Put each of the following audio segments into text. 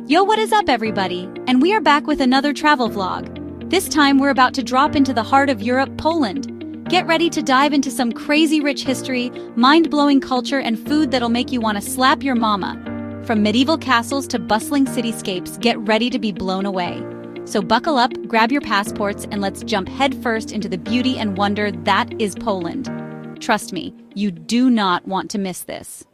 Yo, what is up everybody? And we are back with another travel vlog. This time we're about to drop into the heart of Europe, Poland. Get ready to dive into some crazy rich history, mind-blowing culture, and food that'll make you want to slap your mama. From medieval castles to bustling cityscapes, get ready to be blown away. So buckle up, grab your passports, and let's jump headfirst into the beauty and wonder that is Poland. Trust me, you do not want to miss this.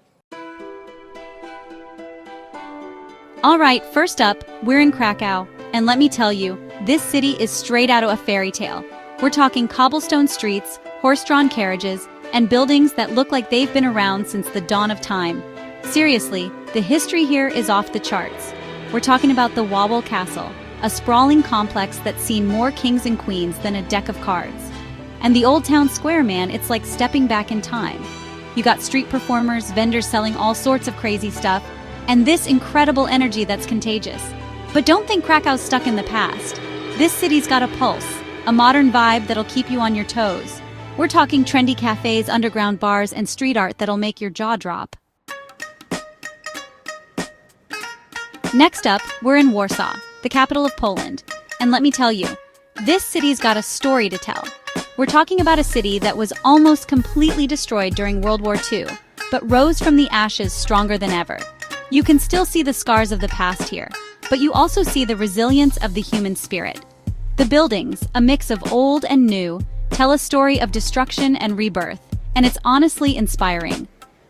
Alright, first up, we're in Krakow, and let me tell you, this city is straight out of a fairy tale. We're talking cobblestone streets, horse-drawn carriages, and buildings that look like they've been around since the dawn of time. Seriously, the history here is off the charts. We're talking about the Warsaw Castle, a sprawling complex that's seen more kings and queens than a deck of cards. And the Old Town Square, man, it's like stepping back in time. You got street performers, vendors selling all sorts of crazy stuff, and this incredible energy that's contagious. But don't think Krakow's stuck in the past. This city's got a pulse, a modern vibe that'll keep you on your toes. We're talking trendy cafes, underground bars, and street art that'll make your jaw drop. Next up, we're in Warsaw, the capital of Poland. And let me tell you, this city's got a story to tell. We're talking about a city that was almost completely destroyed during World War II, but rose from the ashes stronger than ever. You can still see the scars of the past here, but you also see the resilience of the human spirit. The buildings, a mix of old and new, tell a story of destruction and rebirth, and it's honestly inspiring.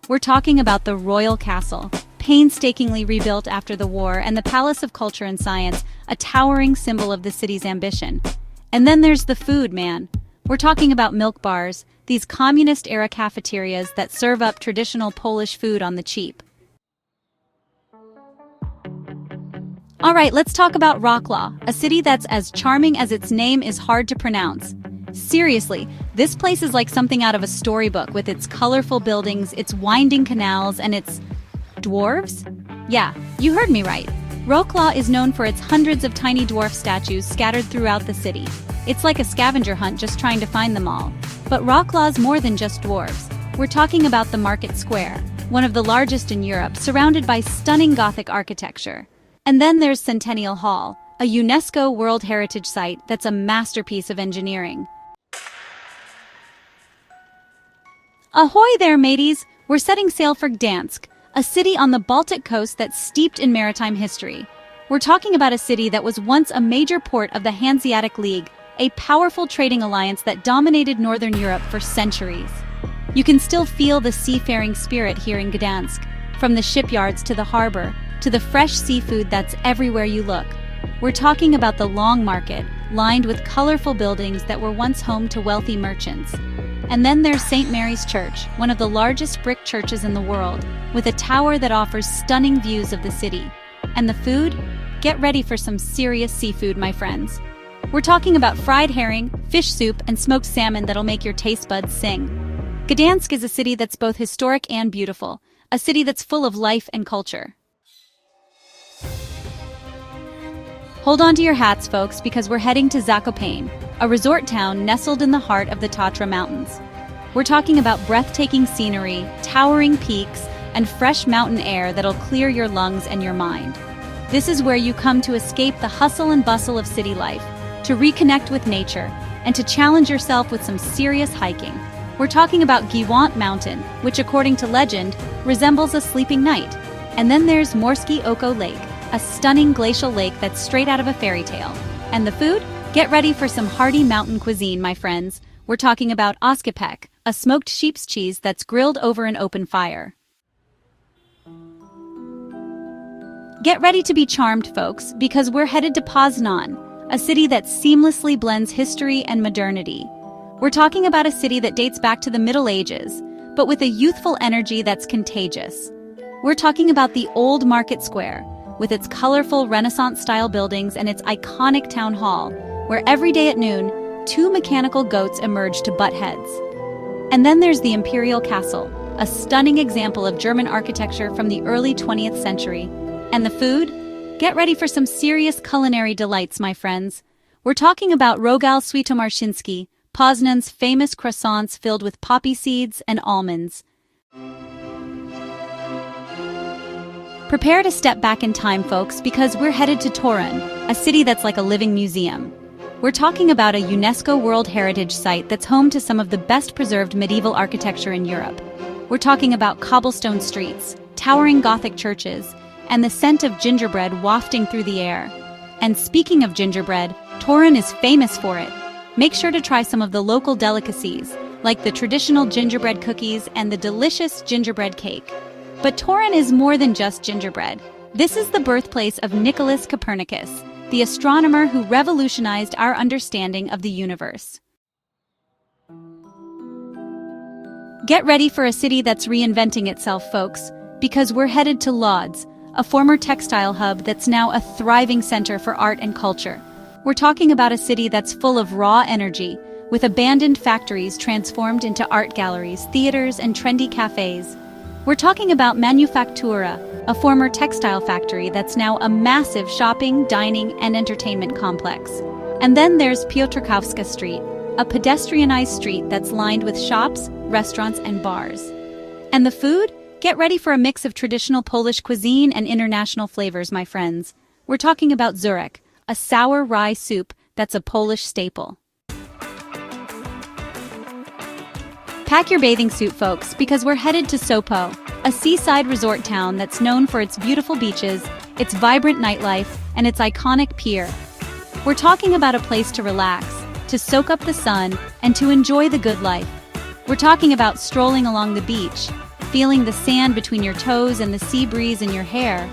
We're talking about the Royal Castle, painstakingly rebuilt after the war, and the Palace of Culture and Science, a towering symbol of the city's ambition. And then there's the food, man. We're talking about milk bars, these communist-era cafeterias that serve up traditional Polish food on the cheap. Alright, let's talk about Wrocław, a city that's as charming as its name is hard to pronounce. Seriously, this place is like something out of a storybook with its colorful buildings, its winding canals, and its dwarves? Yeah, you heard me right. Wrocław is known for its hundreds of tiny dwarf statues scattered throughout the city. It's like a scavenger hunt just trying to find them all. But Wrocław's more than just dwarves. We're talking about the Market Square, one of the largest in Europe, surrounded by stunning Gothic architecture. And then there's Centennial Hall, a UNESCO World Heritage Site that's a masterpiece of engineering. Ahoy there, mateys! We're setting sail for Gdansk, a city on the Baltic coast that's steeped in maritime history. We're talking about a city that was once a major port of the Hanseatic League, a powerful trading alliance that dominated Northern Europe for centuries. You can still feel the seafaring spirit here in Gdansk, from the shipyards to the harbor, to the fresh seafood that's everywhere you look. We're talking about the Long Market, lined with colorful buildings that were once home to wealthy merchants. And then there's St. Mary's Church, one of the largest brick churches in the world, with a tower that offers stunning views of the city. And the food? Get ready for some serious seafood, my friends. We're talking about fried herring, fish soup, and smoked salmon that'll make your taste buds sing. Gdansk is a city that's both historic and beautiful, a city that's full of life and culture. Hold on to your hats, folks, because we're heading to Zakopane, a resort town nestled in the heart of the Tatra Mountains. We're talking about breathtaking scenery, towering peaks, and fresh mountain air that'll clear your lungs and your mind. This is where you come to escape the hustle and bustle of city life, to reconnect with nature, and to challenge yourself with some serious hiking. We're talking about Giewont Mountain, which according to legend, resembles a sleeping knight. And then there's Morskie Oko Lake, a stunning glacial lake that's straight out of a fairy tale. And the food? Get ready for some hearty mountain cuisine, my friends. We're talking about oskopek, a smoked sheep's cheese that's grilled over an open fire. Get ready to be charmed, folks, because we're headed to Poznan, a city that seamlessly blends history and modernity. We're talking about a city that dates back to the Middle Ages, but with a youthful energy that's contagious. We're talking about the Old Market Square, with its colorful Renaissance-style buildings and its iconic town hall, where every day at noon, two mechanical goats emerge to butt heads. And then there's the Imperial Castle, a stunning example of German architecture from the early 20th century. And the food? Get ready for some serious culinary delights, my friends. We're talking about Rogal Świętomarszczyński, Poznan's famous croissants filled with poppy seeds and almonds. Prepare to step back in time, folks, because we're headed to Torun, a city that's like a living museum. We're talking about a UNESCO World Heritage Site that's home to some of the best preserved medieval architecture in Europe. We're talking about cobblestone streets, towering Gothic churches, and the scent of gingerbread wafting through the air. And speaking of gingerbread, Torun is famous for it. Make sure to try some of the local delicacies, like the traditional gingerbread cookies and the delicious gingerbread cake. But Torun is more than just gingerbread. This is the birthplace of Nicholas Copernicus, the astronomer who revolutionized our understanding of the universe. Get ready for a city that's reinventing itself, folks, because we're headed to Łódź, a former textile hub that's now a thriving center for art and culture. We're talking about a city that's full of raw energy, with abandoned factories transformed into art galleries, theaters, and trendy cafes. We're talking about Manufaktura, a former textile factory that's now a massive shopping, dining, and entertainment complex. And then there's Piotrkowska Street, a pedestrianized street that's lined with shops, restaurants, and bars. And the food? Get ready for a mix of traditional Polish cuisine and international flavors, my friends. We're talking about Żurek, a sour rye soup that's a Polish staple. Pack your bathing suit, folks, because we're headed to Sopot, a seaside resort town that's known for its beautiful beaches, its vibrant nightlife, and its iconic pier. We're talking about a place to relax, to soak up the sun, and to enjoy the good life. We're talking about strolling along the beach, feeling the sand between your toes and the sea breeze in your hair.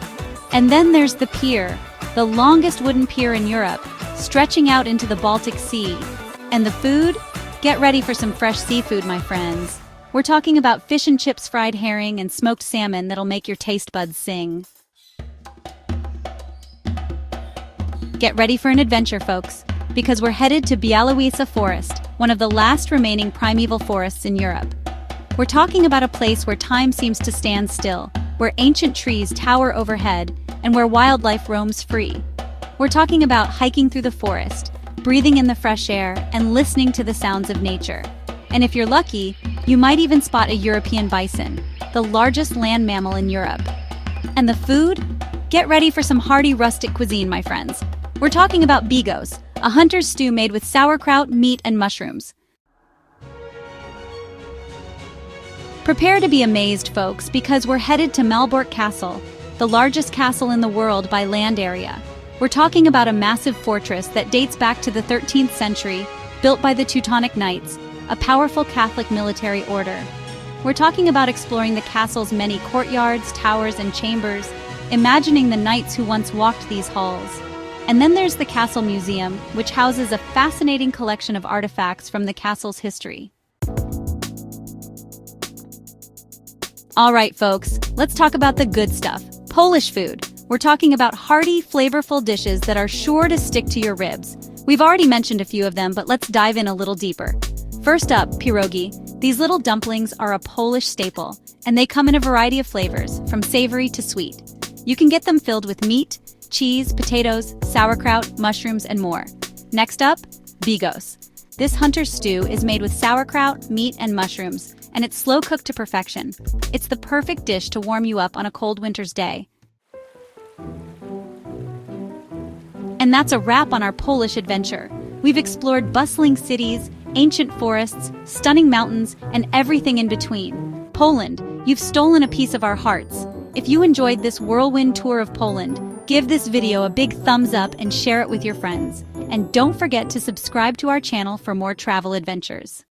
And then there's the pier, the longest wooden pier in Europe, stretching out into the Baltic Sea. And the food? Get ready for some fresh seafood, my friends. We're talking about fish and chips, fried herring, and smoked salmon that'll make your taste buds sing. Get ready for an adventure, folks, because we're headed to Bialowieza Forest, one of the last remaining primeval forests in Europe. We're talking about a place where time seems to stand still, where ancient trees tower overhead, and where wildlife roams free. We're talking about hiking through the forest, breathing in the fresh air, and listening to the sounds of nature. And if you're lucky, you might even spot a European bison, the largest land mammal in Europe. And the food? Get ready for some hearty rustic cuisine, my friends. We're talking about bigos, a hunter's stew made with sauerkraut, meat, and mushrooms. Prepare to be amazed, folks, because we're headed to Malbork Castle, the largest castle in the world by land area. We're talking about a massive fortress that dates back to the 13th century, built by the Teutonic Knights, a powerful Catholic military order. We're talking about exploring the castle's many courtyards, towers, and chambers, imagining the knights who once walked these halls. And then there's the Castle Museum, which houses a fascinating collection of artifacts from the castle's history. All right, folks, let's talk about the good stuff, Polish food. We're talking about hearty, flavorful dishes that are sure to stick to your ribs. We've already mentioned a few of them, but let's dive in a little deeper. First up, pierogi. These little dumplings are a Polish staple, and they come in a variety of flavors, from savory to sweet. You can get them filled with meat, cheese, potatoes, sauerkraut, mushrooms, and more. Next up, bigos. This hunter's stew is made with sauerkraut, meat, and mushrooms, and it's slow-cooked to perfection. It's the perfect dish to warm you up on a cold winter's day. And that's a wrap on our Polish adventure. We've explored bustling cities, ancient forests, stunning mountains, and everything in between. Poland, you've stolen a piece of our hearts. If you enjoyed this whirlwind tour of Poland, give this video a big thumbs up and share it with your friends. And don't forget to subscribe to our channel for more travel adventures.